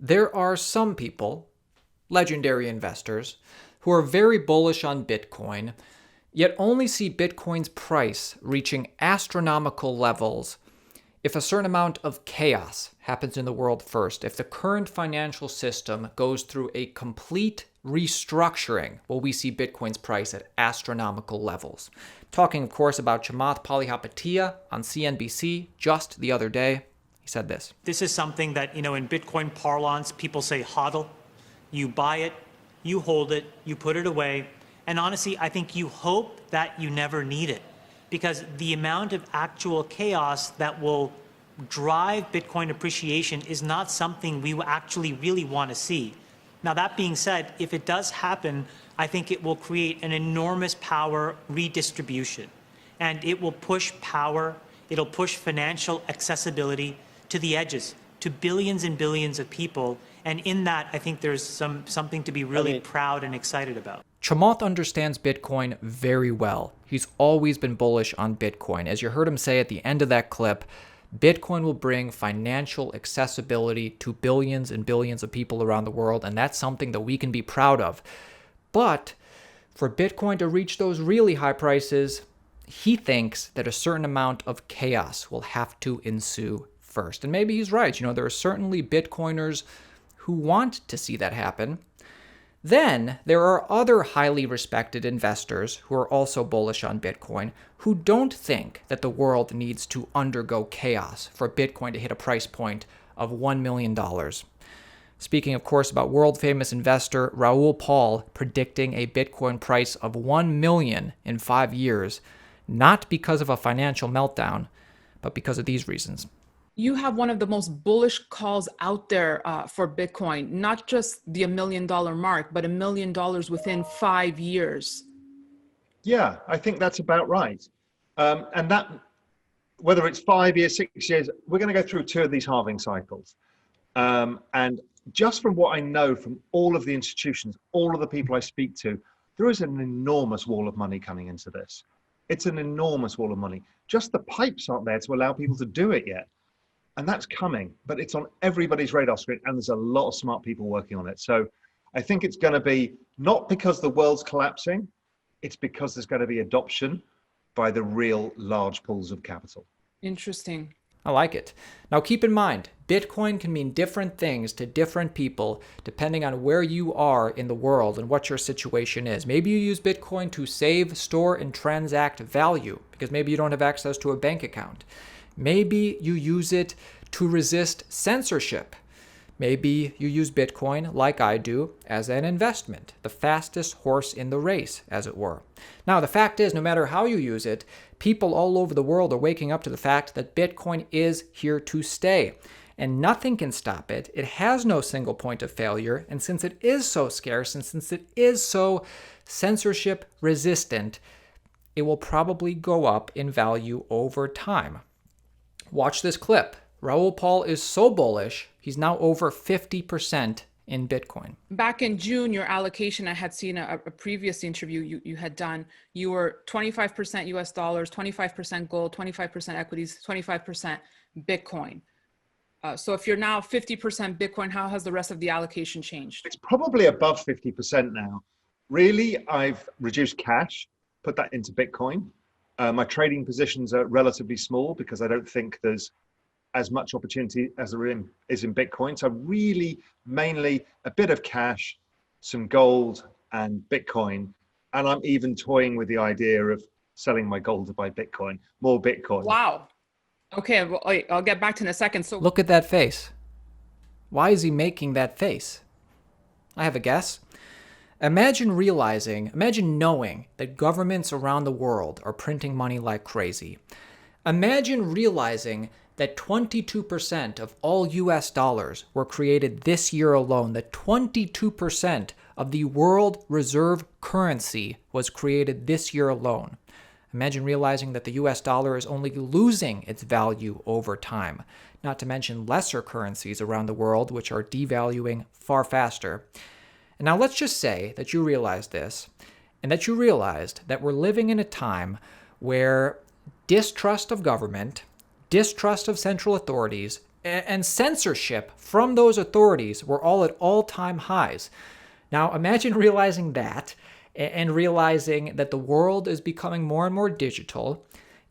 There are some people, legendary investors, who are very bullish on Bitcoin, yet only see Bitcoin's price reaching astronomical levels if a certain amount of chaos happens in the world first. If the current financial system goes through a complete restructuring, will we see Bitcoin's price at astronomical levels. Talking, of course, about Chamath Palihapitiya on CNBC just the other day. He said this. This is something that, in Bitcoin parlance, people say hodl. You buy it, you hold it, you put it away. And honestly, I think you hope that you never need it, because the amount of actual chaos that will drive Bitcoin appreciation is not something we actually really want to see. Now, that being said, if it does happen, I think it will create an enormous power redistribution, and it will push power, it'll push financial accessibility to the edges, to billions and billions of people. And in that, I think there's something to be really proud and excited about. Chamath understands Bitcoin very well. He's always been bullish on Bitcoin. As you heard him say at the end of that clip, Bitcoin will bring financial accessibility to billions and billions of people around the world, and that's something that we can be proud of. But for Bitcoin to reach those really high prices, he thinks that a certain amount of chaos will have to ensue first. And maybe he's right. There are certainly Bitcoiners who want to see that happen. Then there are other highly respected investors who are also bullish on Bitcoin who don't think that the world needs to undergo chaos for Bitcoin to hit a price point of $1 million. Speaking, of course, about world-famous investor Raoul predicting a Bitcoin price of $1 million in 5 years, not because of a financial meltdown, but because of these reasons. You have one of the most bullish calls out there for Bitcoin, not just the $1 million mark, but $1 million within 5 years. Yeah, I think that's about right. And that, whether it's 5 years, 6 years, we're going to go through 2 of these halving cycles. And just from what I know from all of the institutions, all of the people I speak to, there is an enormous wall of money coming into this. It's an enormous wall of money. Just the pipes aren't there to allow people to do it yet. And that's coming, but it's on everybody's radar screen, and there's a lot of smart people working on it. So I think it's going to be not because the world's collapsing, it's because there's going to be adoption by the real large pools of capital. Interesting. I like it. Now keep in mind, Bitcoin can mean different things to different people depending on where you are in the world and what your situation is. Maybe you use Bitcoin to save, store, and transact value because maybe you don't have access to a bank account. Maybe you use it to resist censorship. Maybe you use Bitcoin, like I do, as an investment, the fastest horse in the race, as it were. Now, the fact is, no matter how you use it, people all over the world are waking up to the fact that Bitcoin is here to stay, and nothing can stop it. It has no single point of failure, and since it is so scarce, and since it is so censorship resistant, it will probably go up in value over time. Watch this clip. Raoul is so bullish, he's now over 50% in Bitcoin. Back in June, your allocation, I had seen a previous interview you had done. You were 25% US dollars, 25% gold, 25% equities, 25% Bitcoin. So if you're now 50% Bitcoin, how has the rest of the allocation changed? It's probably above 50% now. Really, I've reduced cash, put that into Bitcoin. My trading positions are relatively small because I don't think there's as much opportunity as there is in Bitcoin. So really, mainly a bit of cash, some gold and Bitcoin. And I'm even toying with the idea of selling my gold to buy Bitcoin, more Bitcoin. Wow. Okay, well, I'll get back to it in a second. So look at that face. Why is he making that face? I have a guess. Imagine knowing that governments around the world are printing money like crazy. Imagine realizing that 22% of all US dollars were created this year alone, that 22% of the world reserve currency was created this year alone. Imagine realizing that the US dollar is only losing its value over time, not to mention lesser currencies around the world which are devaluing far faster. And now let's just say that you realize this, and that you realized that we're living in a time where distrust of government, distrust of central authorities, and censorship from those authorities were all at all-time highs. Now, imagine realizing that and realizing that the world is becoming more and more digital,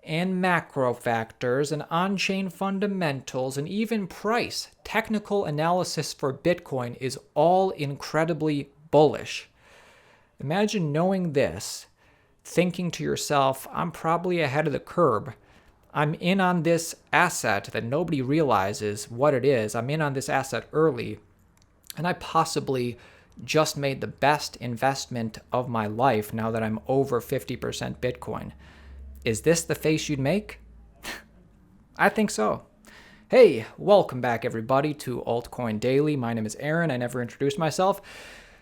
and macro factors and on-chain fundamentals and even price, technical analysis for Bitcoin is all incredibly bullish. Imagine knowing this, thinking to yourself, I'm probably ahead of the curve. I'm in on this asset that nobody realizes what it is. I'm in on this asset early, and I possibly just made the best investment of my life now that I'm over 50% Bitcoin. Is this the face you'd make? I think so. Hey, welcome back everybody to Altcoin Daily. My name is Aaron. I never introduced myself.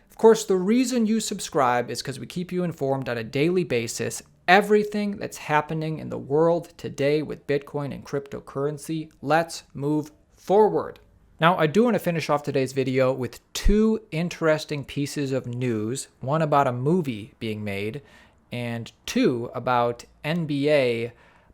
Of course, the reason you subscribe is because we keep you informed on a daily basis. Everything that's happening in the world today with Bitcoin and cryptocurrency. Let's move forward. Now, I do want to finish off today's video with two interesting pieces of news. One about a movie being made, and two about NBA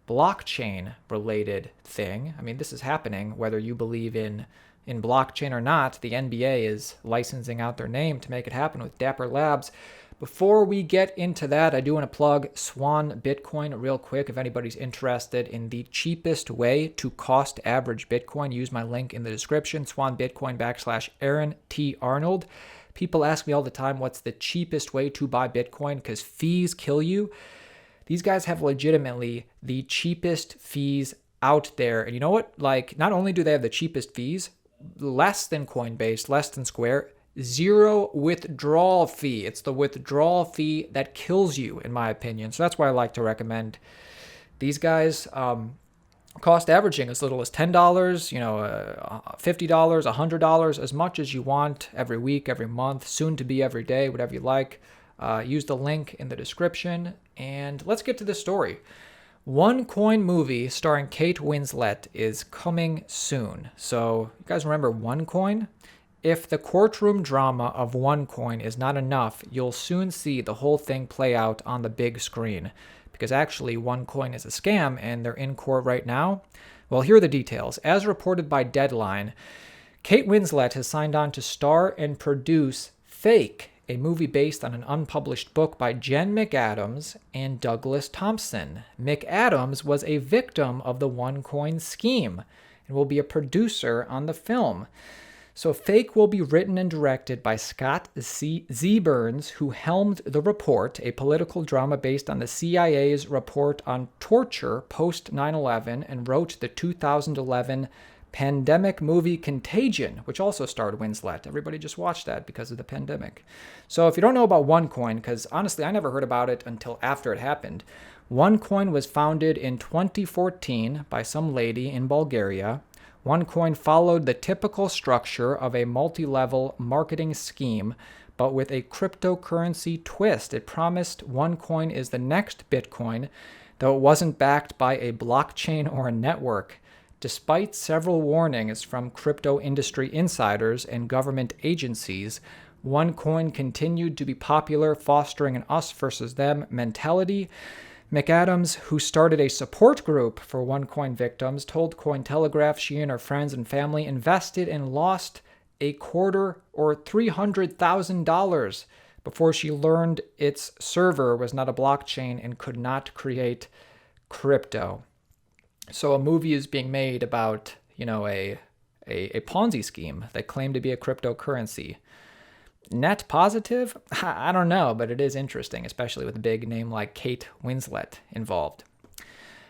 blockchain related thing. I mean, this is happening whether you believe in blockchain or not. The NBA is licensing out their name to make it happen with Dapper Labs. Before we get into that, I do want to plug Swan Bitcoin real quick. If anybody's interested in the cheapest way to cost average Bitcoin, use my link in the description, Swan Bitcoin /Aaron T. Arnold. People ask me all the time, what's the cheapest way to buy Bitcoin? Because fees kill you. These guys have legitimately the cheapest fees out there. And you know what? Like, not only do they have the cheapest fees, less than Coinbase, less than Square, zero withdrawal fee. It's the withdrawal fee that kills you, in my opinion. So that's why I like to recommend these guys. Cost averaging as little as $10, $50, $100, as much as you want every week, every month, soon to be every day, whatever you like. Use the link in the description. And let's get to the story. OneCoin movie starring Kate Winslet is coming soon. So you guys remember OneCoin? If the courtroom drama of OneCoin is not enough, you'll soon see the whole thing play out on the big screen. Because actually OneCoin is a scam and they're in court right now. Well, here are the details. As reported by Deadline, Kate Winslet has signed on to star and produce Fake, a movie based on an unpublished book by Jen McAdams and Douglas Thompson. McAdams was a victim of the OneCoin scheme and will be a producer on the film. So Fake will be written and directed by Scott Z. Burns, who helmed The Report, a political drama based on the CIA's report on torture post 9/11, and wrote the 2011 pandemic movie Contagion, which also starred Winslet. Everybody just watched that because of the pandemic. So if you don't know about OneCoin, because honestly I never heard about it until after it happened, OneCoin was founded in 2014 by some lady in Bulgaria. OneCoin followed the typical structure of a multi-level marketing scheme, but with a cryptocurrency twist. It promised OneCoin is the next Bitcoin, though it wasn't backed by a blockchain or a network. Despite several warnings from crypto industry insiders and government agencies, OneCoin continued to be popular, fostering an us versus them mentality. McAdams, who started a support group for OneCoin victims, told Cointelegraph she and her friends and family invested and lost a quarter or $300,000 before she learned its server was not a blockchain and could not create crypto. So a movie is being made about, a Ponzi scheme that claimed to be a cryptocurrency. Net positive? I don't know, but it is interesting, especially with a big name like Kate Winslet involved.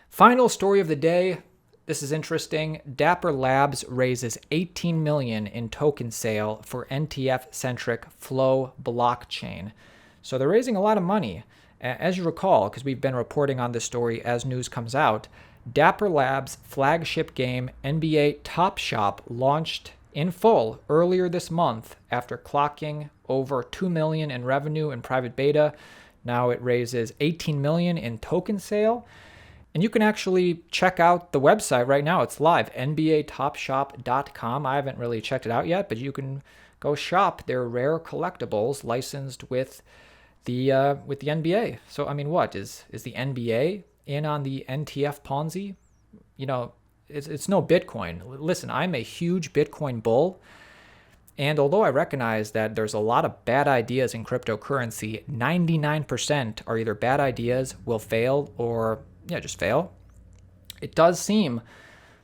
Final story of the day. This is interesting. Dapper Labs raises $18 million in token sale for NTF-centric Flow blockchain. So they're raising a lot of money. As you recall, because we've been reporting on this story as news comes out, Dapper Labs' flagship game NBA Top Shop launched in full earlier this month after clocking over $2 million in revenue in private beta. Now it raises $18 million in token sale. And you can actually check out the website right now. It's live, nbatopshop.com. I haven't really checked it out yet, but you can go shop their rare collectibles licensed with the NBA. So, I mean, what? Is the NBA in on the NTF Ponzi? it's no Bitcoin. Listen, I'm a huge Bitcoin bull. And although I recognize that there's a lot of bad ideas in cryptocurrency, 99% are either bad ideas, will fail, or just fail. It does seem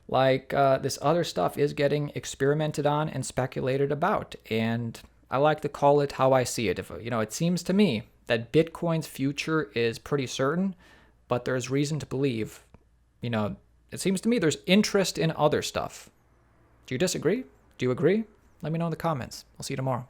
like this other stuff is getting experimented on and speculated about. And I like to call it how I see it. It seems to me that Bitcoin's future is pretty certain, but there's reason to believe, it seems to me there's interest in other stuff. Do you disagree? Do you agree? Let me know in the comments. I'll see you tomorrow.